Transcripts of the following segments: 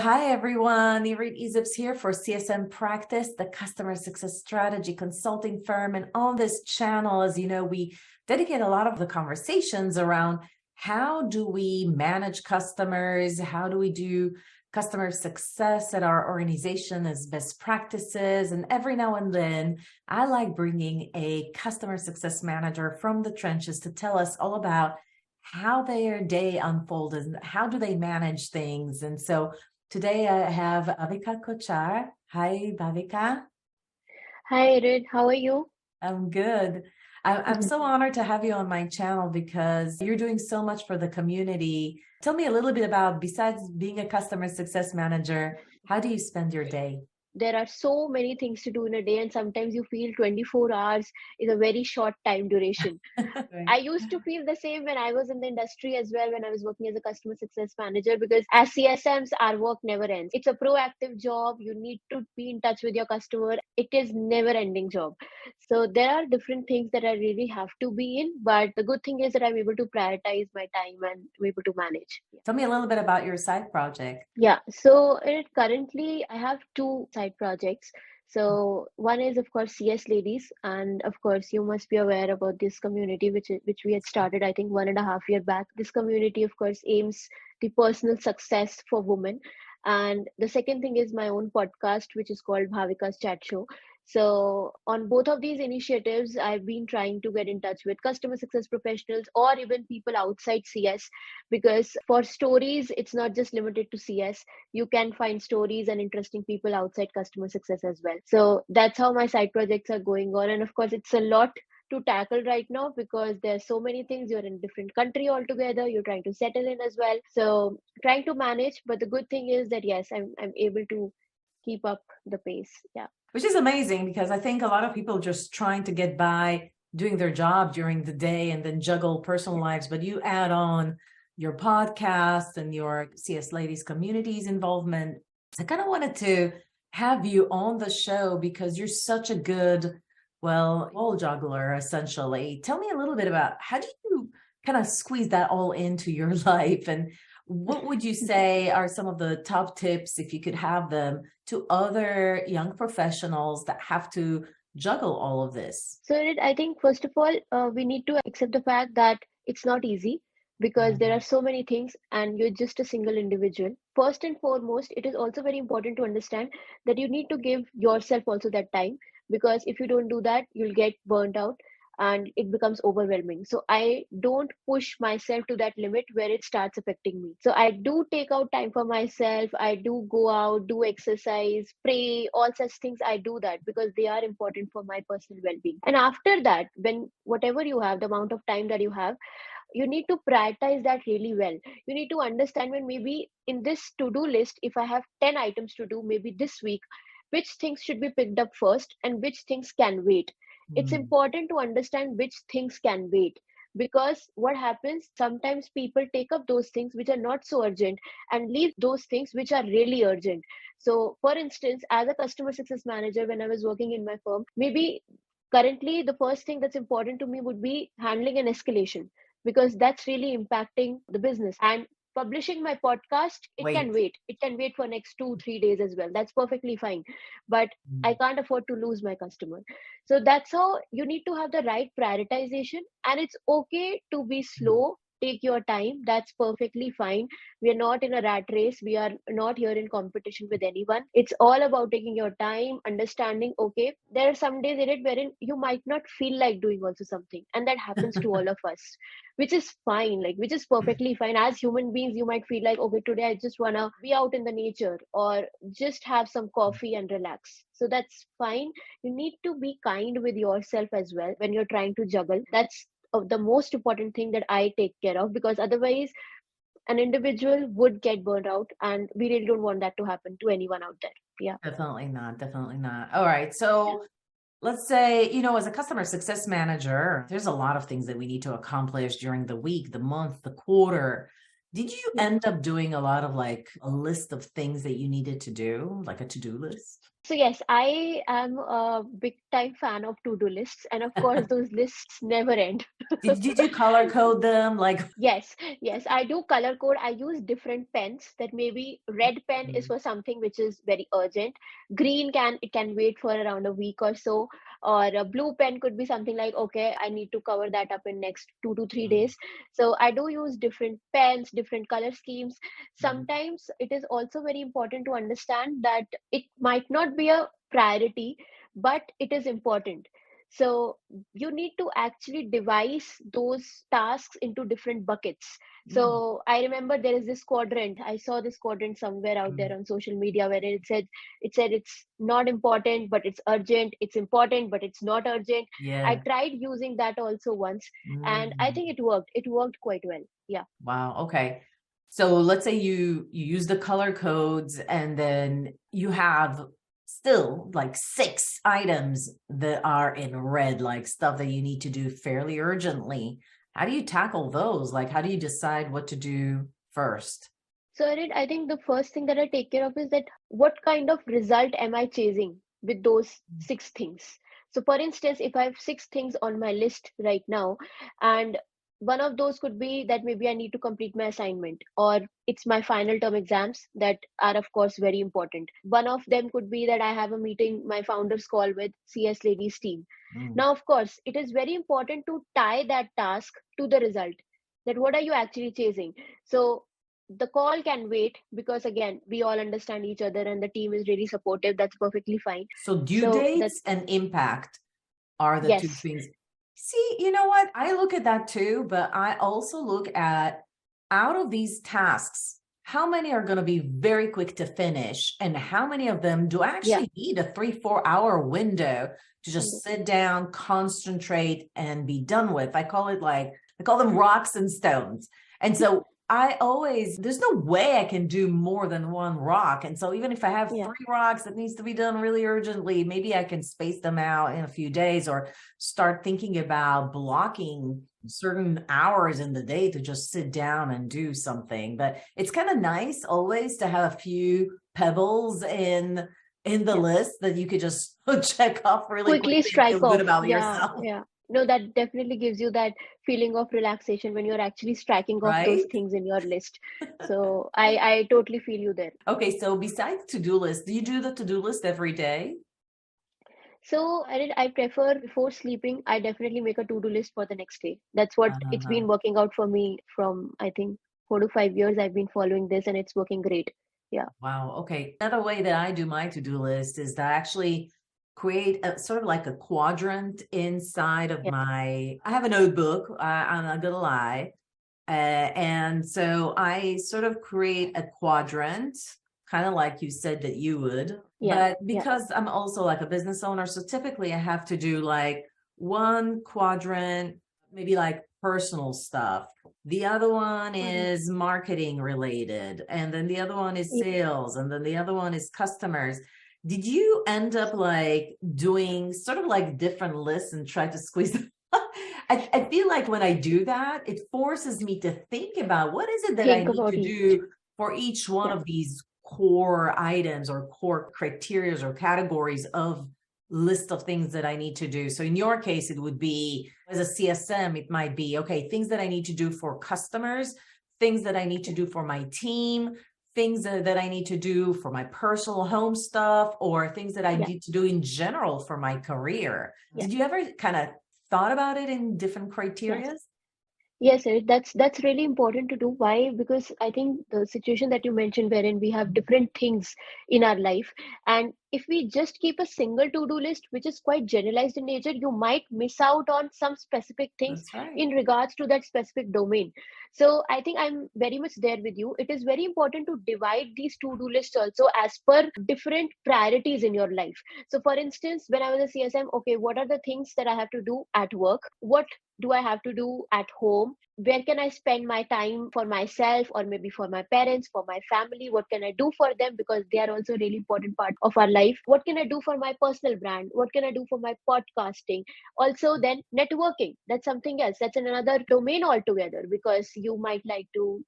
Hi, everyone. 𝘦𝘹𝘦𝘬𝘳𝘪𝘳𝑚 here for CSM Practice, the customer success strategy consulting firm. And on this channel, as you know, we dedicate a lot of the conversations around how do we manage customers? How do we do customer success at our organization as best practices? And every now and then, I like bringing a customer success manager from the trenches to tell us all about how their day unfolds and how do they manage things. And so today I have Bhavika Kochar. Hi, Bhavika. Hi, Red. How are you? I'm good. I'm so honored to have you on my channel because you're doing so much for the community. Tell me a little bit about, besides being a customer success manager, how do you spend your day? There are so many things to do in a day, and sometimes you feel 24 hours is a very short time duration. Right. I used to feel the same when I was in the industry as well, when I was working as a customer success manager, because as CSMs, our work never ends. It's a proactive job. You need to be in touch with your customer. It is never ending job. So there are different things that I really have to be in, but the good thing is that I'm able to prioritize my time and I'm able to manage. Tell me a little bit about your side project. Yeah, so currently I have two side projects. So one is of course CS Ladies, and of course you must be aware about this community which we had started I think 1.5 year back. This community of course aims the personal success for women, and the second thing is my own podcast which is called Bhavika's Chat Show. So on both of these initiatives, I've been trying to get in touch with customer success professionals or even people outside CS, because for stories it's not just limited to CS. You can find stories and interesting people outside customer success as well. So that's how my side projects are going on, and of course it's a lot to tackle right now because there's so many things. You're in a different country altogether, you're trying to settle in as well, so trying to manage. But the good thing is that yes, I'm able to keep up the pace. Yeah. Which is amazing because I think a lot of people just trying to get by doing their job during the day and then juggle personal lives, but you add on your podcast and your CS Ladies community's involvement. I kind of wanted to have you on the show because you're such a good, ball juggler, essentially. Tell me a little bit about how do you kind of squeeze that all into your life, and what would you say are some of the top tips, if you could have them, to other young professionals that have to juggle all of this? So I think first of all, we need to accept the fact that it's not easy because there are Mhm. so many things and you're just a single individual. First and foremost, it is also very important to understand that you need to give yourself also that time, because if you don't do that, you'll get burnt out and it becomes overwhelming. So I don't push myself to that limit where it starts affecting me. So I do take out time for myself. I do go out, do exercise, pray, all such things. I do that because they are important for my personal well-being. And after that, when whatever you have, the amount of time that you have, you need to prioritize that really well. You need to understand, when maybe in this to-do list, if I have 10 items to do maybe this week, which things should be picked up first and which things can wait. It's Mm. important to understand which things can wait, because what happens, sometimes people take up those things which are not so urgent and leave those things which are really urgent. So for instance, as a customer success manager, when I was working in my firm, maybe currently the first thing that's important to me would be handling an escalation, because that's really impacting the business. And publishing my podcast, it can Wait. wait. It can wait for next 2 3 days as well. That's perfectly fine. But I Mm. can't afford to lose my customer. So that's how you need to have the right prioritization, and it's okay to be slow. Take your time. That's perfectly fine. We are not in a rat race. We are not here in competition with anyone. It's all about taking your time, understanding, okay, there are some days in it wherein you might not feel like doing also something. And that happens to all of us, which is fine, like which is perfectly fine. As human beings, you might feel like, okay, today I just wanna be out in the nature or just have some coffee and relax. So that's fine. You need to be kind with yourself as well when you're trying to juggle. That's the most important thing that I take care of, because otherwise an individual would get burned out, and we really don't want that to happen to anyone out there. Yeah. Definitely not. Definitely not. All right. So let's say, as a customer success manager, there's a lot of things that we need to accomplish during the week, the month, the quarter. Did you Yeah. end up doing a lot of like a list of things that you needed to do, like a to-do list? So yes, I am a big time fan of to-do lists, and of course those lists never end. Did you color code them? Like, Yes, yes, I do color code. I use different pens, that maybe red pen is for something which is very urgent. Green can wait for around a week or so. Or a blue pen could be something like, okay, I need to cover that up in next 2 to 3 days. So I do use different pens, different color schemes. Sometimes it is also very important to understand that it might not be a priority, but it is important. So you need to actually devise those tasks into different buckets. Mm, So I remember there is this quadrant. I saw this quadrant somewhere out there mm. on social media where it said it's not important, but it's urgent. It's important, but it's not urgent. I Yeah. tried using that also once, and I Mm. think it worked. It worked quite well. Yeah. Wow. Okay. So let's say you use the color codes and then you have still like 6 items that are in red, like stuff that you need to do fairly urgently. How do you tackle those? Like, how do you decide what to do first? So I think the first thing that I take care of is that what kind of result am I chasing with those 6 things? So for instance, if I have 6 things on my list right now, and one of those could be that maybe I need to complete my assignment, or it's my final term exams that are of course very important. One of them could be that I have a meeting, my founders call with CS ladies team. Mm. Now, of course, it is very important to tie that task to the result. That what are you actually chasing? So the call can wait, because again we all understand each other and the team is really supportive. That's perfectly fine. So due So that dates and impact are the two yes, things. See, you know what? I look at that too, but I also look at out of these tasks, how many are going to be very quick to finish and how many of them do I yeah, actually need a 3-4 hour window to just sit down, concentrate, and be done with? I call them rocks and stones. And so there's no way I can do more than one rock. And so even if I have yeah, 3 rocks that needs to be done really urgently, maybe I can space them out in a few days or start thinking about blocking certain hours in the day to just sit down and do something. But it's kind of nice always to have a few pebbles in the yeah, list that you could just check off really quickly quickly and strike feel good off. about Yeah, yourself, yeah, no, that definitely gives you that feeling of relaxation when you're actually striking off those right? things in your list. So I totally feel you there. Okay, so besides to-do list, do you do the to-do list every day? So I prefer before sleeping, I definitely make a to-do list for the next day. That's what it's Uh-huh. been working out for me from, I think, 4 to 5 years. I've been following this and it's working great. Yeah. Wow. Okay. Another way that I do my to-do list is to actually create a sort of like a quadrant inside of Yeah. I have a notebook. I'm not gonna lie. And so I sort of create a quadrant, kind of like you said that you would, Yeah. but Yeah. because I'm also like a business owner, so typically I have to do like one quadrant, maybe like personal stuff. The other one Got it. is marketing related, and then the other one is Yeah. sales, and then the other one is customers. Did you end up like doing sort of like different lists and try to squeeze them? I feel like when I do that, it forces me to think about what is it that I Think need about to each. do for each one Yeah. of these core items or core criterias or categories of list of things that I need to do. So in your case, it would be as a CSM, it might be, okay, things that I need to do for customers, things that I need to do for my team, things that I need to do for my personal home stuff, or things that I Yeah. need to do in general for my career. Yeah. Did you ever kind of thought about it in different Yes. criterias? Yes, sir. That's really important to do. Why? Because I think the situation that you mentioned, wherein we have different things in our life, and if we just keep a single to-do list, which is quite generalized in nature, you might miss out on some specific things That's right. in regards to that specific domain. So I think I'm very much there with you. It is very important to divide these to-do lists also as per different priorities in your life. So for instance, when I was a CSM, okay, what are the things that I have to do at work? What do I have to do at home? Where can I spend my time for myself, or maybe for my parents, for my family? What can I do for them? Because they are also a really important part of our life. What can I do for my personal brand? What can I do for my podcasting? Also, then networking. That's something else. That's another domain altogether, because you might like to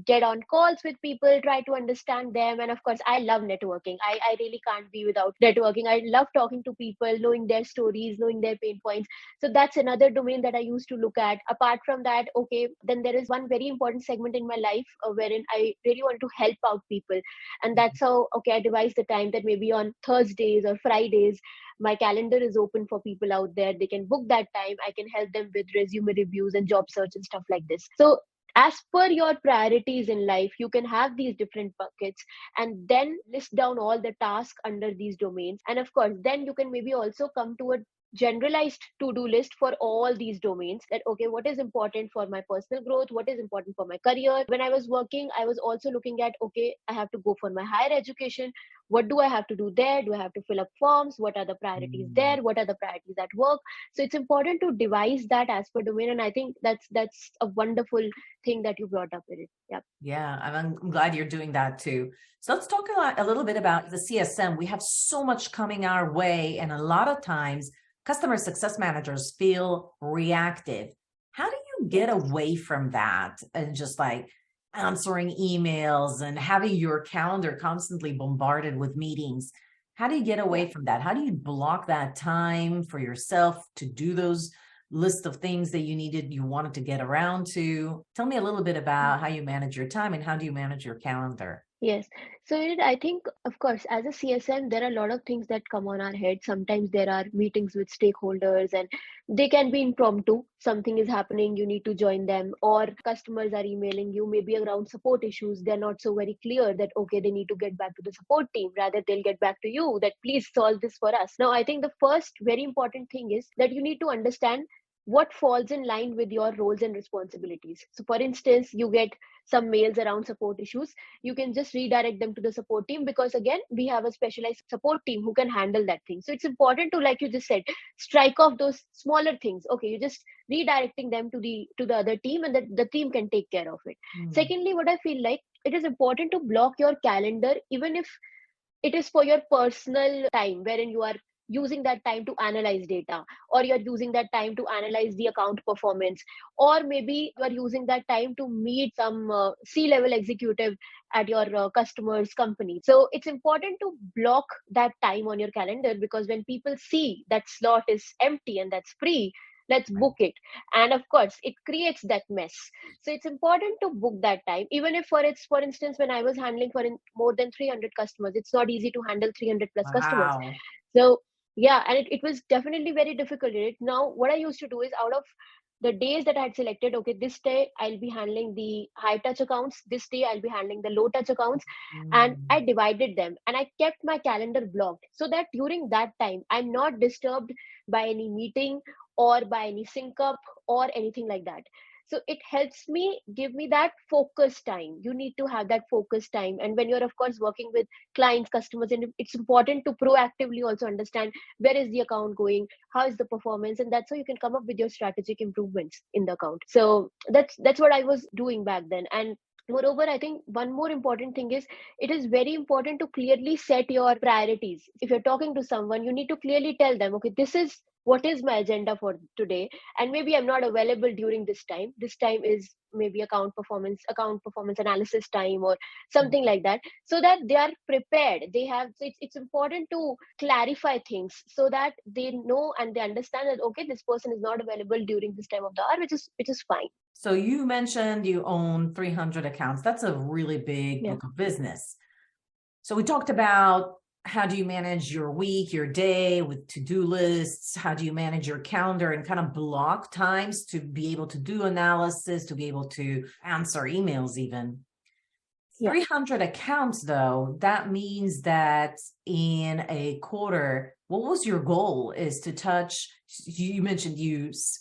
get on calls with people, try to understand them. And of course, I love networking. I really can't be without networking. I love talking to people, knowing their stories, knowing their pain points. So that's another domain that I used to look at. Apart from that, okay, then there is one very important segment in my life wherein I really want to help out people. And that's how, okay, I devise the time that maybe on Thursdays or Fridays, my calendar is open for people out there. They can book that time. I can help them with resume reviews and job search and stuff like this. So as per your priorities in life, you can have these different buckets and then list down all the tasks under these domains. And of course, then you can maybe also come to a generalized to-do list for all these domains, that okay, what is important for my personal growth, what is important for my career. When I was working, I was also looking at, okay, I have to go for my higher education. What do I have to do there? Do I have to fill up forms? What are the priorities there? What are the priorities at work? So it's important to devise that as per domain. And I think that's a wonderful thing that you brought up with it. Yeah, I'm glad you're doing that too. So let's talk a little bit about the CSM. We have so much coming our way, and a lot of times customer success managers feel reactive. How do you get away from that and just like answering emails and having your calendar constantly bombarded with meetings? How do you get away from that? How do you block that time for yourself to do those list of things that you wanted to get around to? Tell me a little bit about how you manage your time and how do you manage your calendar? Yes. So I think, of course, as a CSM, there are a lot of things that come on our head. Sometimes there are meetings with stakeholders and they can be impromptu. Something is happening, you need to join them, or customers are emailing you, maybe around support issues. They're not so very clear that, okay, they need to get back to the support team. Rather, they'll get back to you that please solve this for us. Now, I think the first very important thing is that you need to understand what falls in line with your roles and responsibilities. So for instance, you get some mails around support issues, you can just redirect them to the support team, because again, we have a specialized support team who can handle that thing. So it's important to, like you just said, strike off those smaller things. Okay, you're just redirecting them to the other team, and the team can take care of it. Secondly, what I feel like, it is important to block your calendar, even if it is for your personal time, wherein you are using that time to analyze data, or you're using that time to analyze the account performance, or maybe you're using that time to meet some C-level executive at your customer's company. So it's important to block that time on your calendar, because when people see that slot is empty and that's free, let's book it. And of course, it creates that mess. So it's important to book that time, even if for instance, when I was handling more than 300 customers, it's not easy to handle 300 plus customers. Wow. So yeah, and it was definitely very difficult. Now, what I used to do is, out of the days that I had selected, okay, this day I'll be handling the high touch accounts, this day I'll be handling the low touch accounts, and I divided them and I kept my calendar blocked, so that during that time I'm not disturbed by any meeting or by any sync up or anything like that. So it helps me, give me that focus time. You need to have that focus time. And when you're, of course, working with clients, customers, and it's important to proactively also understand where is the account going, how is the performance, and that's how you can come up with your strategic improvements in the account. So that's what I was doing back then. And moreover, I think one more important thing is, it is very important to clearly set your priorities. If you're talking to someone, you need to clearly tell them, okay, this is what is my agenda for today, and maybe I'm not available during this time. This time is maybe account performance analysis time, or something like that, so that they are prepared. So it's important to clarify things so that they know and they understand that, okay, this person is not available during this time of the hour, which is fine. So you mentioned you own 300 accounts. That's a really big book of business. So we talked about, how do you manage your week, your day with to-do lists? How do you manage your calendar and kind of block times to be able to do analysis, to be able to answer emails even? 300 accounts, though, that means that in a quarter, what was your goal? Is to touch, you mentioned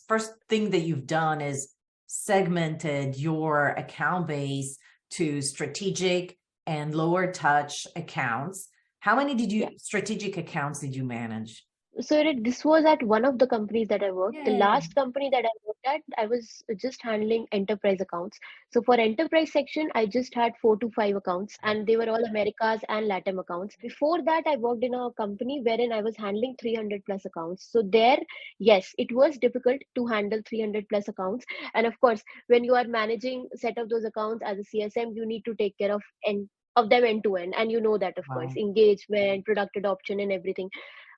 first thing that you've done is segmented your account base to strategic and lower touch accounts. How many strategic accounts did you manage? So this was at one of the companies that I worked. The Yay. last company that I worked at, I was just handling enterprise accounts. So for enterprise section, I just had 4 to 5 accounts, and they were all Americas and Latin accounts. Before that, I worked in a company wherein I was handling 300 plus accounts. So there, yes, it was difficult to handle 300 plus accounts. And of course, when you are managing a set of those accounts as a CSM, you need to take care of them end to end, and you know that, of course, Wow. engagement, product adoption, and everything.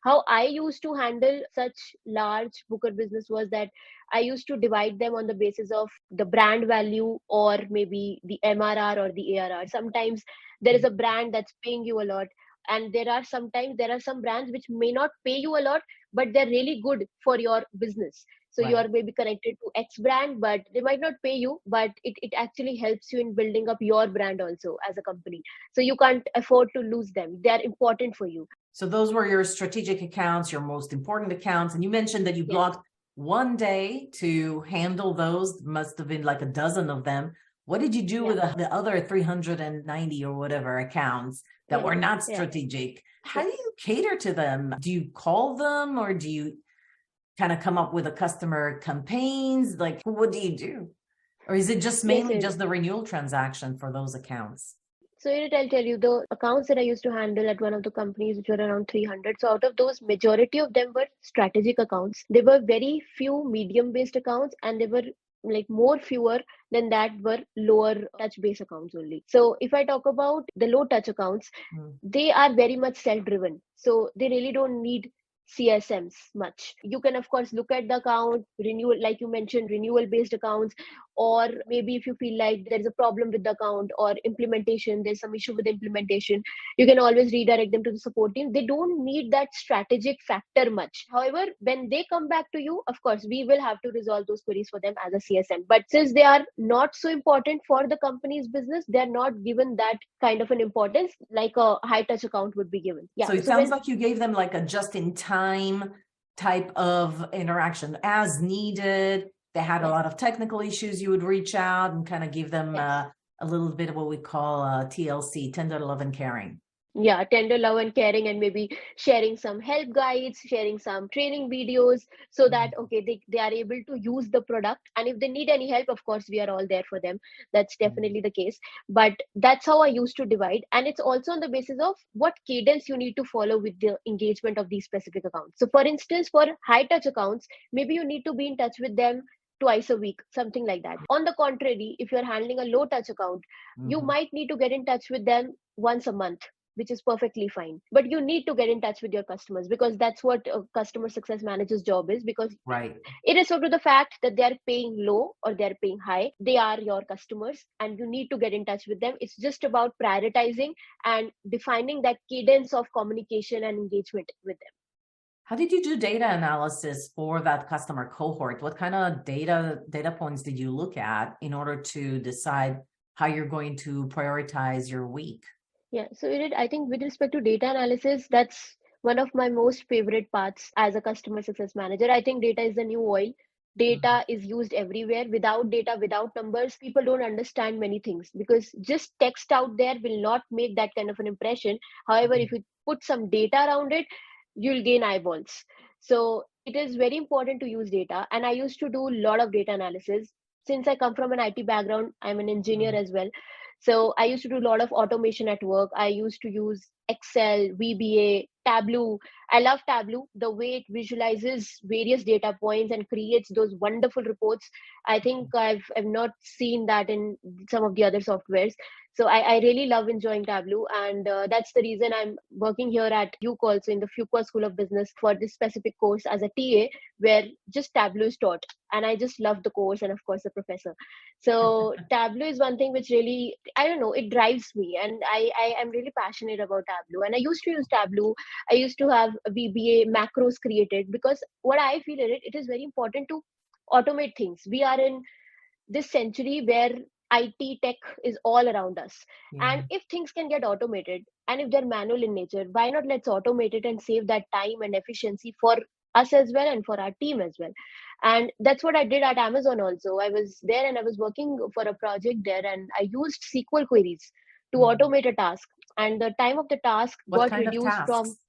How I used to handle such large booker business was that I used to divide them on the basis of the brand value, or maybe the MRR or the ARR. Sometimes there is a brand that's paying you a lot, and there are some brands which may not pay you a lot, but they're really good for your business. So you Right. are maybe connected to X brand, but they might not pay you, but it actually helps you in building up your brand also as a company. So you can't afford to lose them. They are important for you. So those were your strategic accounts, your most important accounts. And you mentioned that you Yes. blocked one day to handle those. Must have been like a dozen of them. What did you do with Yeah. the other 390 or whatever accounts that were Yeah. not Yeah. strategic? How Yeah. do you cater to them? Do you call them, or do you kind of come up with a customer campaigns? Like, what do you do? Or is it just Yes, mainly just the renewal transaction for those accounts? so I'll tell you the accounts that I used to handle at one of the companies, which were around 300. So out of those, majority of them were strategic accounts. There were very few medium-based accounts, and there were like more fewer than that were lower touch base accounts only. So if I talk about the low touch accounts, Mm. they are very much self-driven. So they really don't need CSMs much. You can, of course, look at the account, renewal, like you mentioned, renewal based accounts, or maybe if you feel like there is a problem with the account or implementation, there's some issue with implementation, you can always redirect them to the support team. They don't need that strategic factor much. However, when they come back to you, of course, we will have to resolve those queries for them as a CSM. But since they are not so important for the company's business, they're not given that kind of an importance like a high touch account would be given. Yeah. So it So sounds when like you gave them like a just-in-time type of interaction as needed. They had a yes, lot of technical issues. You would reach out and kind of give them yes. a little bit of what we call TLC, tender love and caring. Yeah, tender love and caring, and maybe sharing some help guides, sharing some training videos, so that okay, they are able to use the product, and if they need any help, of course we are all there for them. That's definitely the case. But that's how I used to divide, and it's also on the basis of what cadence you need to follow with the engagement of these specific accounts. So for instance, for high touch accounts, maybe you need to be in touch with them twice a week, something like that. On the contrary, if you're handling a low touch account, you Mhm. might need to get in touch with them once a month, which is perfectly fine. But you need to get in touch with your customers, because that's what a customer success manager's job is. Because Right. irrespective of the fact that they are paying low or they are paying high, they are your customers, and you need to get in touch with them. It's just about prioritizing and defining that cadence of communication and engagement with them. How did you do data analysis for that customer cohort? What kind of data points did you look at in order to decide how you're going to prioritize your week? Yeah, so I think with respect to data analysis, that's one of my most favorite parts as a customer success manager. I think data is the new oil. Mhm. Data is used everywhere. Without data, without numbers, people don't understand many things, because just text out there will not make that kind of an impression. However, if you put some data around it, you'll gain eyeballs. So it is very important to use data. And I used to do a lot of data analysis. Since I come from an IT background, I'm an engineer Mhm. as well. So I used to do a lot of automation at work. I used to use Excel, VBA, Tableau. I love Tableau, the way it visualizes various data points and creates those wonderful reports. I think I've not seen that in some of the other softwares. So I really love enjoying Tableau, and that's the reason I'm working here at UC also in the Fuqua School of Business for this specific course as a TA, where just Tableau is taught, and I just love the course and of course the professor. So Tableau is one thing which really, I don't know, it drives me, and I am really passionate about Tableau. And I used to use Tableau. I used to have VBA macros created, because what I feel in it is very important to automate things. We are in this century where IT tech is all around us. Yeah. And if things can get automated, and if they're manual in nature, why not let's automate it and save that time and efficiency for us as well and for our team as well. And that's what I did at Amazon also. I was there and I was working for a project there, and I used SQL queries to Mhm. automate a task. And the time of the task What got kind of reduced from tasks?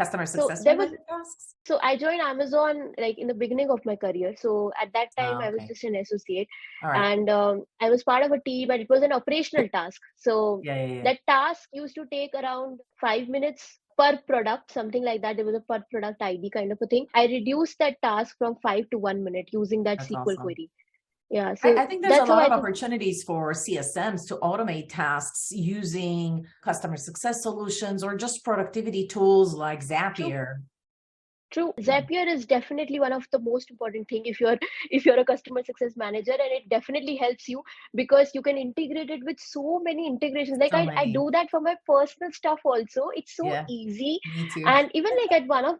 customer So success there was, related tasks? so I joined Amazon like in the beginning of my career. So at that time, Oh, I was okay. just an associate, All right. and I was part of a team, and it was an operational task. So Yeah, yeah, yeah. that task used to take around 5 minutes per product, something like that. There was a per product ID kind of a thing. I reduced that task from 5 to 1 minute using that That's SQL awesome. query. Yeah, so I think there's a that's how lot I of think. opportunities for CSMs to automate tasks using customer success solutions or just productivity tools like True. Zapier. True. Yeah. Zapier is definitely one of the most important thing if you're a customer success manager, and it definitely helps you because you can integrate it with so many integrations. Like So I many. do that for my personal stuff also. It's so Yeah, easy. me too. And even like at one of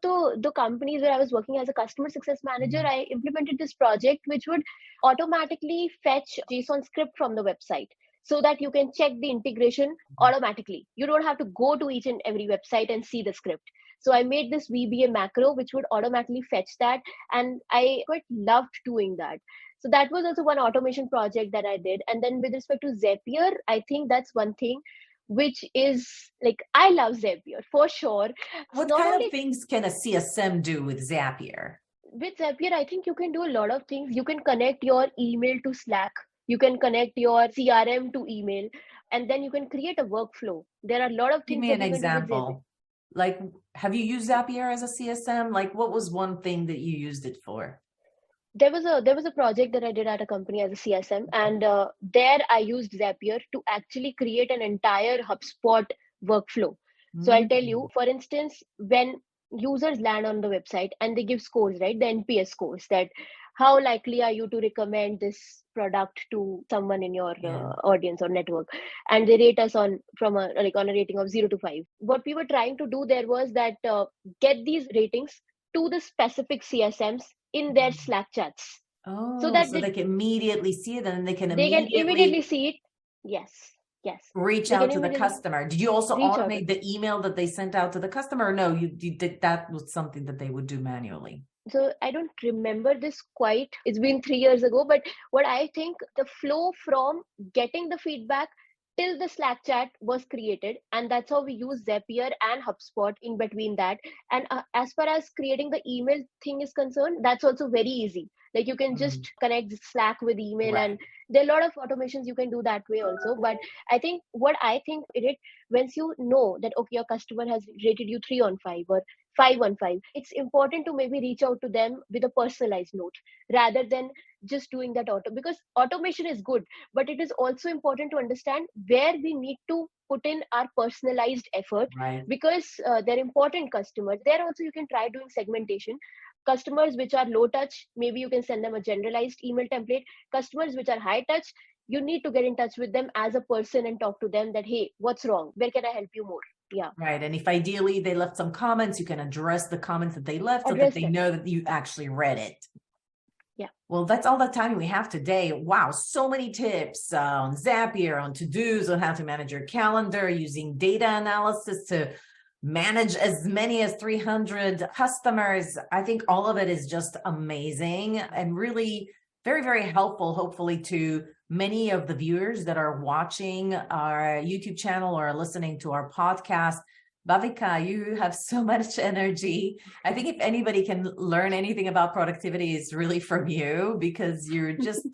the companies where I was working as a customer success manager, Mhm. I implemented this project which would automatically fetch JSON script from the website so that you can check the integration automatically. You don't have to go to each and every website and see the script. So I made this VBA macro, which would automatically fetch that. And I quite loved doing that. So that was also one automation project that I did. And then with respect to Zapier, I think that's one thing which is like, I love Zapier for sure. It's What not kind of only things can a CSM do with Zapier? with Zapier, I think you can do a lot of things. You can connect your email to Slack. You can connect your CRM to email, and then you can create a workflow. There are a lot of Give things me that an you can do with Zapier. example. Like, have you used Zapier as a CSM? Like, what was one thing that you used it for? There was a project that I did at a company as a CSM, and there I used Zapier to actually create an entire HubSpot workflow. So I'll tell you, Mm. for instance, when users land on the website and they give scores, right? The NPS scores, that how likely are you to recommend this product to someone in your Yeah. audience or network, and they rate us on from a like on a rating of 0 to 5. What we were trying to do there was that get these ratings to the specific CSMs in their Slack chats so Oh, that so they can immediately see it and they can they can immediately immediately see it. Yes, yes. reach They can out to the immediately customer. Did you also reach out. automate the email that they sent out to the customer? Or no, you did that was something that they would do manually. So I don't remember this quite. It's been 3 years ago, but what I think the flow from getting the feedback till the Slack chat was created, and that's how we use Zapier and HubSpot in between that. And as far as creating the email thing is concerned, that's also very easy. Like you can just Mm, connect Slack with email, right. and there are a lot of automations you can do that way also. But I think what I think it once you know that okay, your customer has rated you 3 on 5 or 5 on 5, it's important to maybe reach out to them with a personalized note rather than just doing that because automation is good, but it is also important to understand where we need to put in our personalized effort Right. because they're important customers. There also you can try doing segmentation. Customers which are low touch, maybe you can send them a generalized email template. Customers which are high touch, you need to get in touch with them as a person and talk to them that hey, what's wrong, where can I help you more. Yeah, Right. And if ideally they left some comments, you can address the comments that they left so that address they them. know that you actually read it. Yeah. Well, that's all the time we have today. Wow, so many tips on Zapier, on to-dos, on how to manage your calendar, using data analysis to manage as many as 300 customers. I think all of it is just amazing and really very, very helpful, hopefully, to many of the viewers that are watching our YouTube channel or listening to our podcast. Bhavika, you have so much energy. I think if anybody can learn anything about productivity, it's really from you because you're just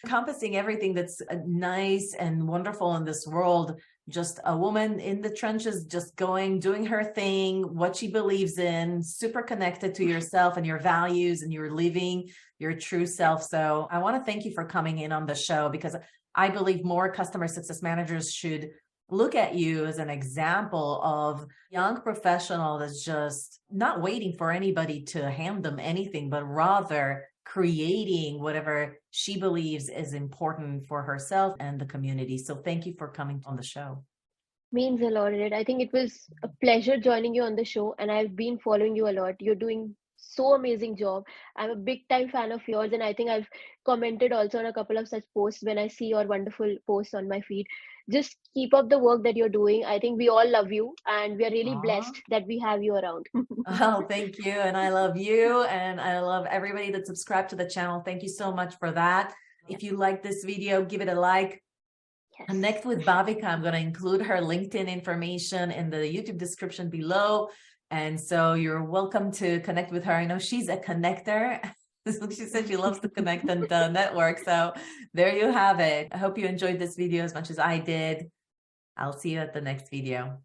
encompassing everything that's nice and wonderful in this world. Just a woman in the trenches, just doing her thing, what she believes in, super connected to yourself and your values, and you're living your true self. So I want to thank you for coming in on the show because I believe more customer success managers should look at you as an example of young professional that's just not waiting for anybody to hand them anything, but rather creating whatever she believes is important for herself and the community. So thank you for coming on the show. Means a lot. I think it was a pleasure joining you on the show, and I've been following you a lot. You're doing so amazing job. I'm a big time fan of yours, and I think I've commented also on a couple of such posts when I see your wonderful posts on my feed. Just keep up the work that you're doing. I think we all love you, and we are really Aw. blessed that we have you around. Oh, thank you. And I love you. And I love everybody that subscribed to the channel. Thank you so much for that. If you like this video, give it a like. Yes. Connect with Bhavika. I'm going to include her LinkedIn information in the YouTube description below. And so you're welcome to connect with her. I know she's a connector. She said she loves to connect and network. So there you have it. I hope you enjoyed this video as much as I did. I'll see you at the next video.